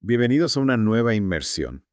Bienvenidos a una nueva inmersión.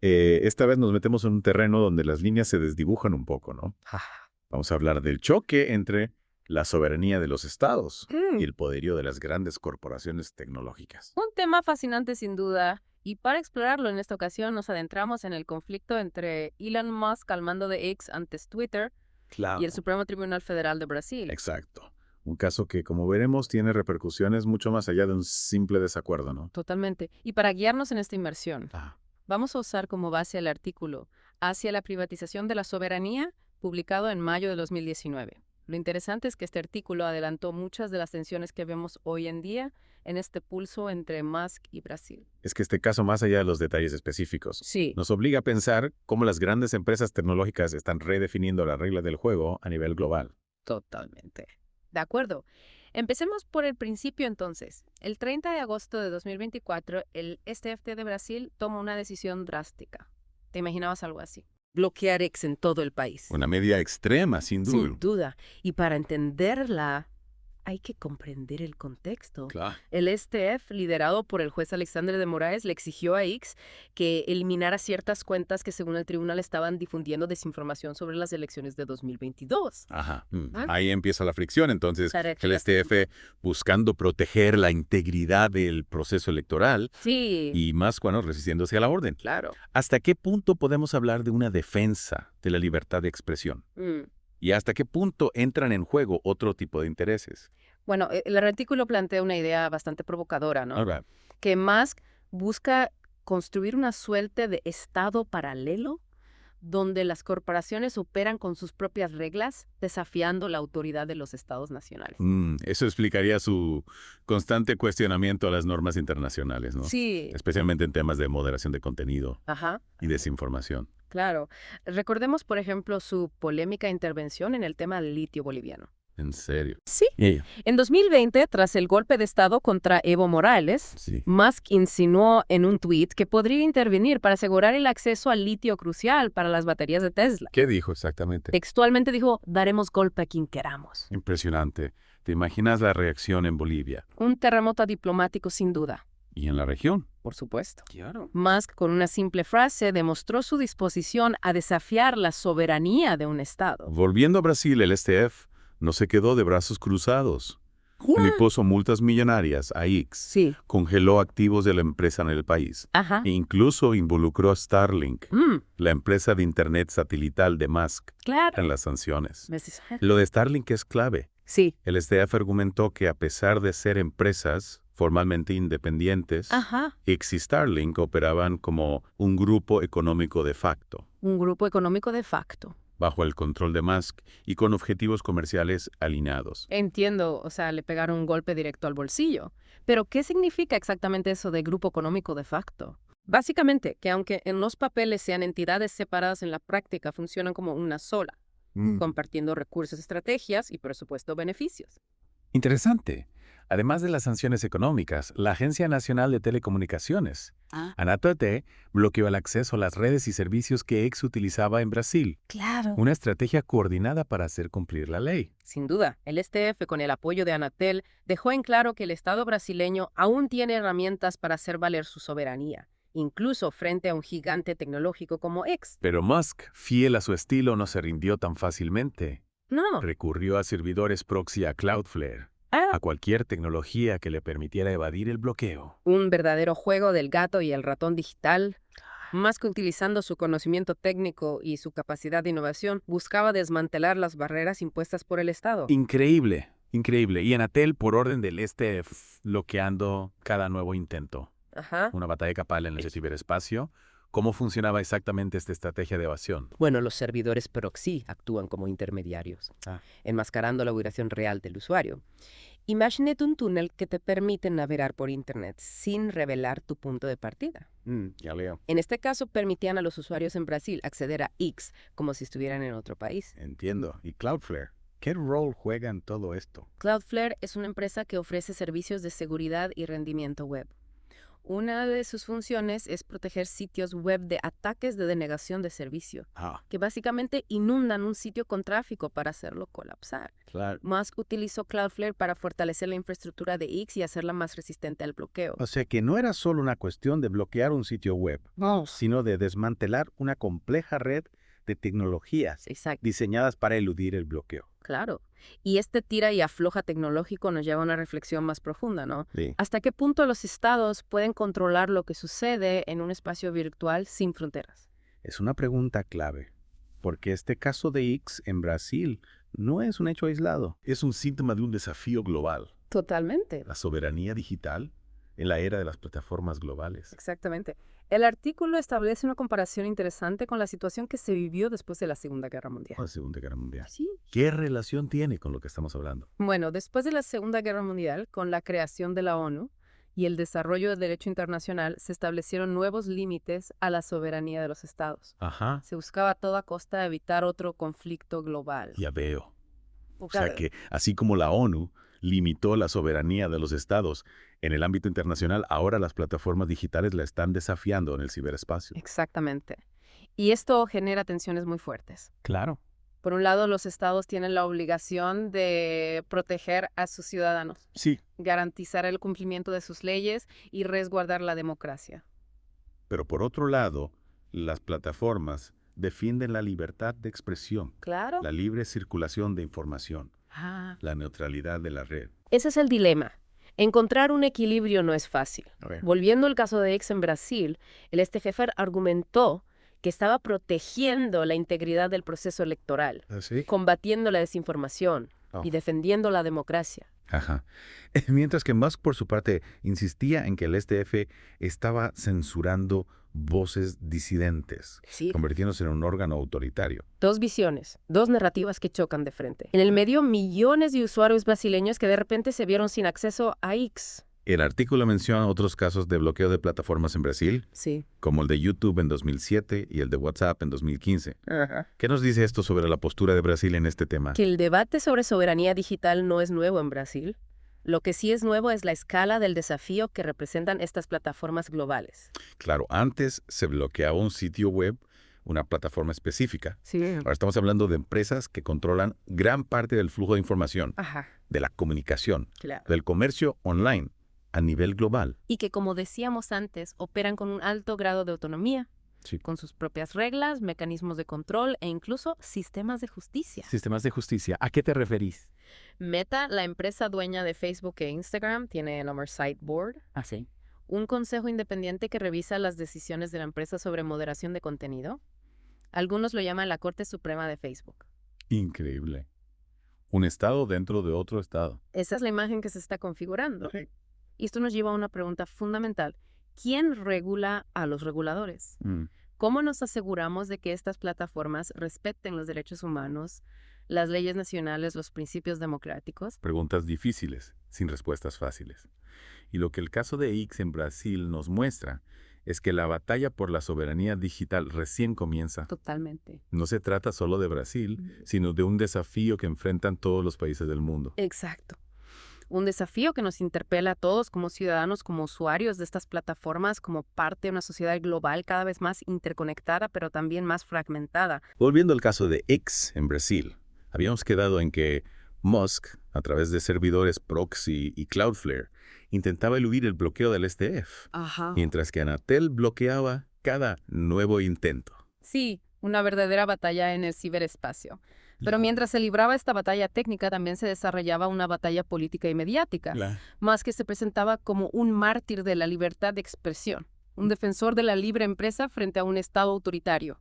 Esta vez nos metemos en un terreno donde las líneas se desdibujan un poco, ¿no? Ah, Vamos a hablar del choque entre la soberanía de los estados y mm, el poderío de las grandes corporaciones tecnológicas. Un tema fascinante sin duda, y para explorarlo en esta ocasión nos adentramos en el conflicto entre Elon Musk al mando de X antes Twitter y el Claro. Supremo Tribunal Federal de Brasil. Exacto. Un caso que, como veremos, tiene repercusiones mucho más allá de un simple desacuerdo, ¿no? Totalmente. Y para guiarnos en esta inmersión, Ah, vamos a usar como base el artículo Hacia la privatización de la soberanía, publicado en mayo de 2019. Lo interesante es que este artículo adelantó muchas de las tensiones que vemos hoy en día en este pulso entre Musk y Brasil. es que este caso, más allá de los detalles específicos, Sí, nos obliga a pensar cómo las grandes empresas tecnológicas están redefiniendo las reglas del juego a nivel global. totalmente. De acuerdo. Empecemos por el principio entonces. El 30 de agosto de 2024, el STF de Brasil toma una decisión drástica. ¿Te imaginabas algo así? Bloquear X en todo el país. Una medida extrema, sin duda. Sin duda. Y para entenderla, hay que comprender el contexto. Claro. El STF, liderado por el juez Alexandre de Moraes, le exigió a X que eliminara ciertas cuentas que según el tribunal estaban difundiendo desinformación sobre las elecciones de 2022. Ajá. ¿Ah? Ahí empieza la fricción, entonces Correcto. el STF buscando proteger la integridad del proceso electoral Sí, y más cuando resistiéndose a la orden. claro. ¿Hasta qué punto podemos hablar de una defensa de la libertad de expresión? ¿Y hasta qué punto entran en juego otro tipo de intereses? Bueno, el artículo plantea una idea bastante provocadora, ¿no? Ahora, Que Musk busca construir una suerte de estado paralelo donde las corporaciones operan con sus propias reglas, desafiando la autoridad de los estados nacionales. eso explicaría su constante cuestionamiento a las normas internacionales, ¿no? Sí, Especialmente en temas de moderación de contenido ajá, y desinformación. claro. Recordemos, por ejemplo, su polémica intervención en el tema del litio boliviano. En serio. Sí. Y En 2020, tras el golpe de Estado contra Evo Morales, sí. Musk insinuó en un tuit que podría intervenir para asegurar el acceso al litio crucial para las baterías de Tesla. ¿Qué dijo exactamente? Textualmente dijo, daremos golpe a quien queramos. Impresionante. ¿Te imaginas la reacción en Bolivia Un terremoto diplomático sin duda, y en la región? por supuesto. Claro. Musk, con una simple frase, demostró su disposición a desafiar la soberanía de un Estado. Volviendo a Brasil, el STF no se quedó de brazos cruzados. Impuso multas millonarias a X, Sí. congeló activos de la empresa en el país Ajá. e incluso involucró a Starlink, Mm, la empresa de Internet satelital de Musk, claro. en las sanciones. ¿Ves? Lo de Starlink es clave. Sí. El STF argumentó que a pesar de ser empresas formalmente independientes, Ajá. X y Starlink operaban como un grupo económico de facto, Un grupo económico de facto. bajo el control de Musk y con objetivos comerciales alineados. Entiendo, o sea, le pegaron un golpe directo al bolsillo. Pero, ¿qué significa exactamente eso de grupo económico de facto? Básicamente, que aunque en los papeles sean entidades separadas, en la práctica funcionan como una sola, compartiendo recursos, estrategias y, por supuesto, beneficios. Interesante. Además de las sanciones económicas, la Agencia Nacional de Telecomunicaciones, ANATT, bloqueó el acceso a las redes y servicios que X utilizaba en Brasil. Claro. Una estrategia coordinada para hacer cumplir la ley. Sin duda, el STF, con el apoyo de Anatel, dejó en claro que el Estado brasileño aún tiene herramientas para hacer valer su soberanía, incluso frente a un gigante tecnológico como X. Pero Musk, fiel a su estilo, no se rindió tan fácilmente. No. Recurrió a servidores proxy a Cloudflare, Ah, a cualquier tecnología que le permitiera evadir el bloqueo. un verdadero juego del gato y el ratón digital. Más que utilizando su conocimiento técnico y su capacidad de innovación, buscaba desmantelar las barreras impuestas por el Estado. Increíble, increíble. Y Anatel, por orden del bloqueando cada nuevo intento. Ajá. Una batalla campal en el ciberespacio. ¿Cómo funcionaba exactamente esta estrategia de evasión? Bueno, los servidores proxy actúan como intermediarios, enmascarando la ubicación real del usuario. Imagínate un túnel que te permite navegar por Internet sin revelar tu punto de partida. Ya leo. En este caso, permitían a los usuarios en Brasil acceder a X como si estuvieran en otro país. Entiendo. ¿Y Cloudflare? ¿Qué rol juega en todo esto? Cloudflare es una empresa que ofrece servicios de seguridad y rendimiento web. Una de sus funciones es proteger sitios web de ataques de denegación de servicio, que básicamente inundan un sitio con tráfico para hacerlo colapsar. Claro. Musk utilizó Cloudflare para fortalecer la infraestructura de X y hacerla más resistente al bloqueo. O sea que no era solo una cuestión de bloquear un sitio web, sino de desmantelar una compleja red de tecnologías Exacto. diseñadas para eludir el bloqueo. Claro. Y este tira y afloja tecnológico nos lleva a una reflexión más profunda, ¿no? Sí. ¿Hasta qué punto los estados pueden controlar lo que sucede en un espacio virtual sin fronteras? Es una pregunta clave, porque este caso de X en Brasil no es un hecho aislado. Es un síntoma de un desafío global, Totalmente. la soberanía digital en la era de las plataformas globales. Exactamente. El artículo establece una comparación interesante con la situación que se vivió después de la Segunda Guerra Mundial. La Segunda Guerra Mundial. Sí. ¿Qué relación tiene con lo que estamos hablando? Bueno, después de la Segunda Guerra Mundial, con la creación de la ONU y el desarrollo del derecho internacional, se establecieron nuevos límites a la soberanía de los estados. Ajá, Se buscaba a toda costa evitar otro conflicto global. ya veo. O O sea que, así como la ONU limitó la soberanía de los estados en el ámbito internacional, ahora las plataformas digitales la están desafiando en el ciberespacio. Exactamente. Y esto genera tensiones muy fuertes. Claro. Por un lado, los estados tienen la obligación de proteger a sus ciudadanos, Sí, garantizar el cumplimiento de sus leyes y resguardar la democracia. pero por otro lado, las plataformas defienden la libertad de expresión, Claro. la libre circulación de información, Ah. la neutralidad de la red. Ese es el dilema. Encontrar un equilibrio no es fácil. Volviendo al caso de X en Brasil, el jefe argumentó que estaba protegiendo la integridad del proceso electoral, ¿Así? combatiendo la desinformación y defendiendo la democracia. Ajá. Mientras que Musk, por su parte, insistía en que el STF estaba censurando voces disidentes, Sí. convirtiéndose en un órgano autoritario. Dos visiones, dos narrativas que chocan de frente. En el medio, millones de usuarios brasileños que de repente se vieron sin acceso a X. El artículo menciona otros casos de bloqueo de plataformas en Brasil, Sí. como el de YouTube en 2007 y el de WhatsApp en 2015. ¿Qué nos dice esto sobre la postura de Brasil en este tema? Que el debate sobre soberanía digital no es nuevo en Brasil. Lo que sí es nuevo es la escala del desafío que representan estas plataformas globales. Claro, antes se bloqueaba un sitio web, una plataforma específica. Sí. Ahora estamos hablando de empresas que controlan gran parte del flujo de información, Ajá, de la comunicación, claro. del comercio online a nivel global. Y que, como decíamos antes, operan con un alto grado de autonomía, Sí. con sus propias reglas, mecanismos de control e incluso sistemas de justicia. Sistemas de justicia. ¿A qué te referís? Meta, la empresa dueña de Facebook e Instagram, tiene el Oversight Board, Ah, sí. un consejo independiente que revisa las decisiones de la empresa sobre moderación de contenido. Algunos lo llaman la Corte Suprema de Facebook. Increíble. Un estado dentro de otro estado. Esa es la imagen que se está configurando. Y esto nos lleva a una pregunta fundamental. ¿Quién regula a los reguladores? ¿Cómo nos aseguramos de que estas plataformas respeten los derechos humanos, las leyes nacionales, los principios democráticos? Preguntas difíciles, sin respuestas fáciles. Y lo que el caso de X en Brasil nos muestra es que la batalla por la soberanía digital recién comienza. Totalmente. No se trata solo de Brasil, sino de un desafío que enfrentan todos los países del mundo. Exacto. Un desafío que nos interpela a todos como ciudadanos, como usuarios de estas plataformas, como parte de una sociedad global cada vez más interconectada, pero también más fragmentada. Volviendo al caso de X en Brasil, habíamos quedado en que Musk, a través de servidores proxy y Cloudflare, intentaba eludir el bloqueo del STF, Ajá. mientras que Anatel bloqueaba cada nuevo intento. Sí, una verdadera batalla en el ciberespacio. Pero mientras se libraba esta batalla técnica, también se desarrollaba una batalla política y mediática. Más que se presentaba como un mártir de la libertad de expresión, un defensor de la libre empresa frente a un Estado autoritario.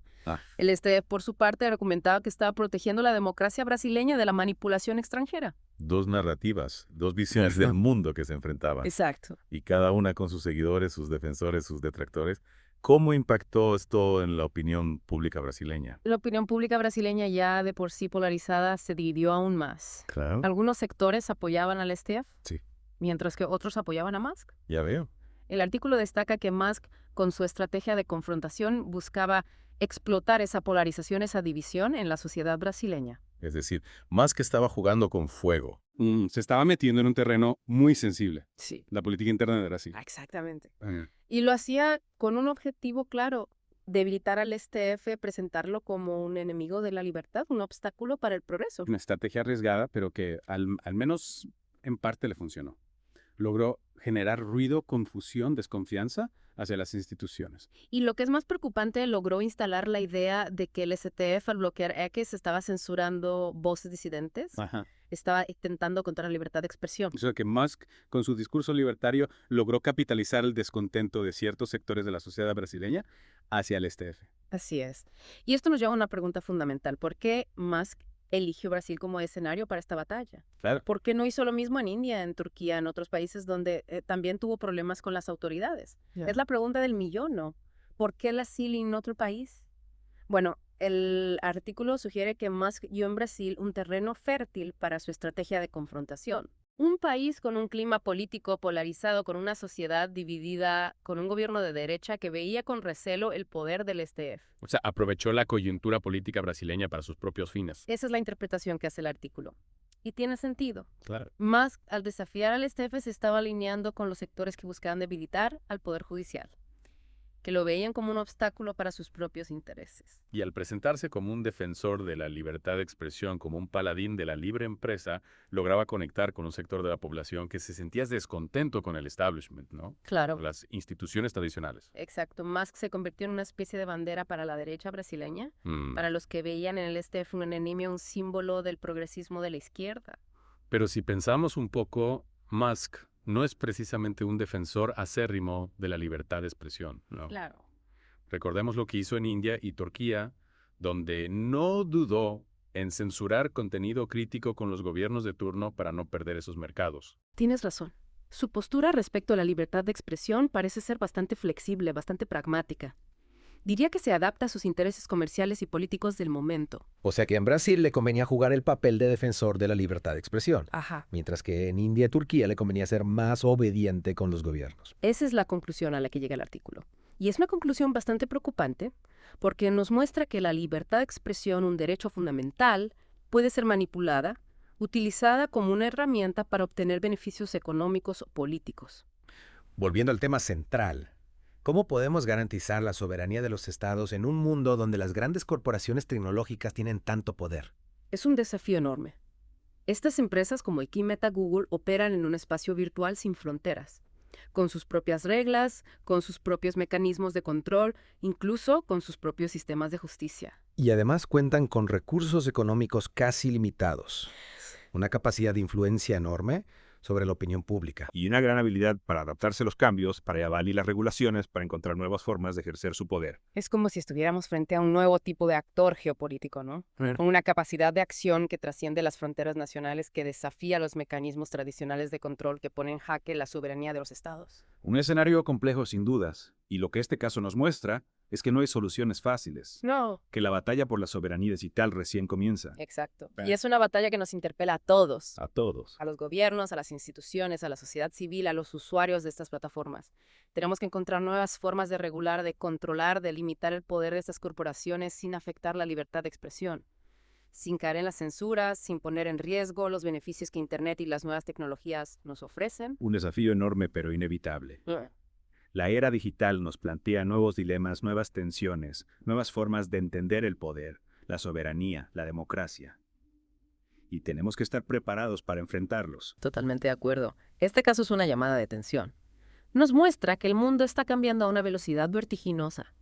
El por su parte, argumentaba que estaba protegiendo la democracia brasileña de la manipulación extranjera. Dos narrativas, dos visiones del mundo que se enfrentaban. Exacto. Y cada una con sus seguidores, sus defensores, sus detractores. ¿Cómo impactó esto en la opinión pública brasileña? La opinión pública brasileña, ya de por sí polarizada, se dividió aún más. Claro. Algunos sectores apoyaban al STF, Sí. mientras que otros apoyaban a Musk. Ya veo. El artículo destaca que Musk, con su estrategia de confrontación, buscaba explotar esa polarización, esa división en la sociedad brasileña. Es decir, Musk estaba jugando con fuego. Se estaba metiendo en un terreno muy sensible, Sí. la política interna de Brasil. Exactamente. Ah, Y lo hacía con un objetivo claro, debilitar al STF, presentarlo como un enemigo de la libertad, un obstáculo para el progreso. Una estrategia arriesgada, pero que al menos en parte le funcionó. Logró generar ruido, confusión, desconfianza hacia las instituciones. Y lo que es más preocupante, logró instalar la idea de que el STF, al bloquear X, estaba censurando voces disidentes, Ajá. estaba intentando contra la libertad de expresión. O sea que Musk, con su discurso libertario, logró capitalizar el descontento de ciertos sectores de la sociedad brasileña hacia el STF. Así es. Y esto nos lleva a una pregunta fundamental. ¿Por qué Musk eligió Brasil como escenario para esta batalla? Claro. ¿Por qué no hizo lo mismo en India, en Turquía, en otros países donde también tuvo problemas con las autoridades? Es la pregunta del millón, ¿no? ¿Por qué Brasil y en otro país? Bueno, el artículo sugiere que Musk vio en Brasil un terreno fértil para su estrategia de confrontación. Un país con un clima político polarizado, con una sociedad dividida, con un gobierno de derecha que veía con recelo el poder del STF. O sea, aprovechó la coyuntura política brasileña para sus propios fines. Esa es la interpretación que hace el artículo. Y tiene sentido. Claro. Musk, al desafiar al STF, se estaba alineando con los sectores que buscaban debilitar al Poder Judicial, que lo veían como un obstáculo para sus propios intereses. Y al presentarse como un defensor de la libertad de expresión, como un paladín de la libre empresa, lograba conectar con un sector de la población que se sentía descontento con el establishment, ¿no? Claro. Con las instituciones tradicionales. Exacto. Musk se convirtió en una especie de bandera para la derecha brasileña, Mm. para los que veían en el STF un enemigo, un símbolo del progresismo de la izquierda. Pero si pensamos un poco, Musk no es precisamente un defensor acérrimo de la libertad de expresión, ¿no? Claro. Recordemos lo que hizo en India y Turquía, donde no dudó en censurar contenido crítico con los gobiernos de turno para no perder esos mercados. Tienes razón. Su postura respecto a la libertad de expresión parece ser bastante flexible, bastante pragmática. Diría que se adapta a sus intereses comerciales y políticos del momento. O sea que en Brasil le convenía jugar el papel de defensor de la libertad de expresión, Ajá. mientras que en India y Turquía le convenía ser más obediente con los gobiernos. Esa es la conclusión a la que llega el artículo. Y es una conclusión bastante preocupante porque nos muestra que la libertad de expresión, un derecho fundamental, puede ser manipulada, utilizada como una herramienta para obtener beneficios económicos o políticos. Volviendo al tema central, ¿cómo podemos garantizar la soberanía de los estados en un mundo donde las grandes corporaciones tecnológicas tienen tanto poder? Es un desafío enorme. Estas empresas como Iki, Meta, Google operan en un espacio virtual sin fronteras, con sus propias reglas, con sus propios mecanismos de control, incluso con sus propios sistemas de justicia. Y además cuentan con recursos económicos casi limitados, una capacidad de influencia enorme sobre la opinión pública. Y una gran habilidad para adaptarse a los cambios, para evadir las regulaciones, para encontrar nuevas formas de ejercer su poder. Es como si estuviéramos frente a un nuevo tipo de actor geopolítico, ¿no? Con una capacidad de acción que trasciende las fronteras nacionales, que desafía los mecanismos tradicionales de control que ponen en jaque la soberanía de los estados. Un escenario complejo sin dudas, y lo que este caso nos muestra es que no hay soluciones fáciles, No. que la batalla por la soberanía digital recién comienza. Exacto. Y es una batalla que nos interpela a todos. A todos. A los gobiernos, a las instituciones, a la sociedad civil, a los usuarios de estas plataformas. Tenemos que encontrar nuevas formas de regular, de controlar, de limitar el poder de estas corporaciones sin afectar la libertad de expresión, sin caer en la censura, sin poner en riesgo los beneficios que Internet y las nuevas tecnologías nos ofrecen. Un desafío enorme pero inevitable. La era digital nos plantea nuevos dilemas, nuevas tensiones, nuevas formas de entender el poder, la soberanía, la democracia. Y tenemos que estar preparados para enfrentarlos. Totalmente de acuerdo. Este caso es una llamada de atención. Nos muestra que el mundo está cambiando a una velocidad vertiginosa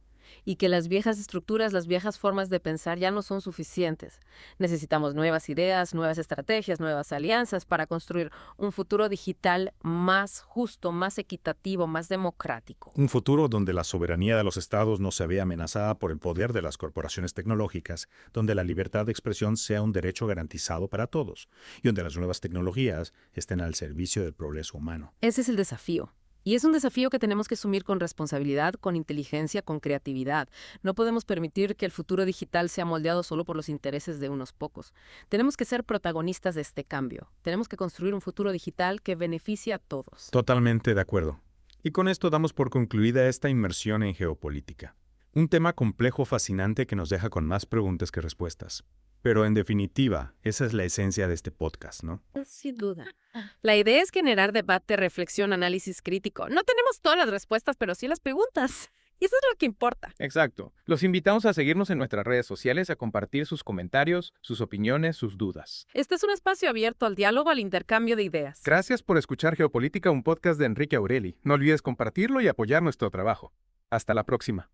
y que las viejas estructuras, las viejas formas de pensar ya no son suficientes. Necesitamos nuevas ideas, nuevas estrategias, nuevas alianzas para construir un futuro digital más justo, más equitativo, más democrático. Un futuro donde la soberanía de los estados no se vea amenazada por el poder de las corporaciones tecnológicas, donde la libertad de expresión sea un derecho garantizado para todos y donde las nuevas tecnologías estén al servicio del progreso humano. Ese es el desafío. Y es un desafío que tenemos que asumir con responsabilidad, con inteligencia, con creatividad. No podemos permitir que el futuro digital sea moldeado solo por los intereses de unos pocos. Tenemos que ser protagonistas de este cambio. Tenemos que construir un futuro digital que beneficie a todos. Totalmente de acuerdo. Y con esto damos por concluida esta inmersión en geopolítica. Un tema complejo fascinante que nos deja con más preguntas que respuestas. Pero en definitiva, esa es la esencia de este podcast, ¿no? Sin duda. La idea es generar debate, reflexión, análisis crítico. No tenemos todas las respuestas, pero sí las preguntas. Y eso es lo que importa. Exacto. Los invitamos a seguirnos en nuestras redes sociales, a compartir sus comentarios, sus opiniones, sus dudas. Este es un espacio abierto al diálogo, al intercambio de ideas. Gracias por escuchar Geopolítica, un podcast de Enrique Aureli. No olvides compartirlo y apoyar nuestro trabajo. Hasta la próxima.